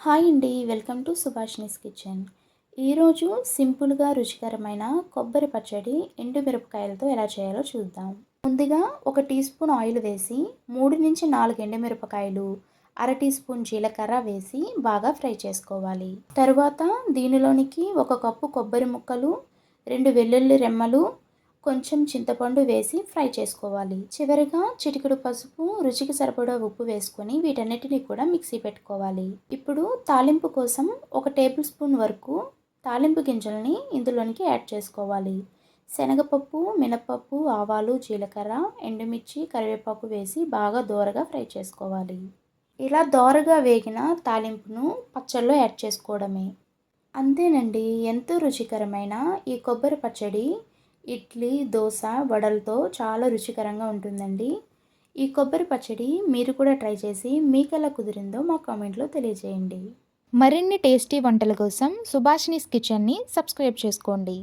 Hi అండి, welcome to సుభాషిణీస్ kitchen. ఈరోజు సింపుల్గా రుచికరమైన కొబ్బరి పచ్చడి ఎండుమిరపకాయలతో ఎలా చేయాలో చూద్దాం. ముందుగా ఒక టీ స్పూన్ ఆయిల్ వేసి 3 నుంచి 4 ఎండుమిరపకాయలు, అర టీ స్పూన్ జీలకర్ర వేసి బాగా ఫ్రై చేసుకోవాలి. తరువాత దీనిలోనికి 1 కప్పు కొబ్బరి ముక్కలు, 2 వెల్లుల్లి రెమ్మలు, కొంచెం చింతపండు వేసి ఫ్రై చేసుకోవాలి. చివరిగా చిటికెడు పసుపు, రుచికి సరిపడా ఉప్పు వేసుకొని వీటన్నిటిని కూడా మిక్సీ పెట్టుకోవాలి. ఇప్పుడు తాలింపు కోసం 1 టేబుల్ స్పూన్ వరకు తాలింపు గింజల్ని ఇందులోనికి యాడ్ చేసుకోవాలి. శనగపప్పు, మినపప్పు, ఆవాలు, జీలకర్ర, ఎండుమిర్చి, కరివేపాకు వేసి బాగా దోరగా ఫ్రై చేసుకోవాలి. ఇలా దోరగా వేగిన తాలింపును పచ్చళ్ళలో యాడ్ చేసుకోవడమే. అంతేనండి, ఎంతో రుచికరమైన ఈ కొబ్బరి పచ్చడి ఇడ్లీ, దోశ, వడలతో చాలా రుచికరంగా ఉంటుందండి. ఈ కొబ్బరి పచ్చడి మీరు కూడా ట్రై చేసి మీకు ఎలా కుదిరిందో మా కామెంట్లో తెలియజేయండి. మరిన్ని టేస్టీ వంటల కోసం సుభాషిణీస్ కిచెన్ని సబ్స్క్రైబ్ చేసుకోండి.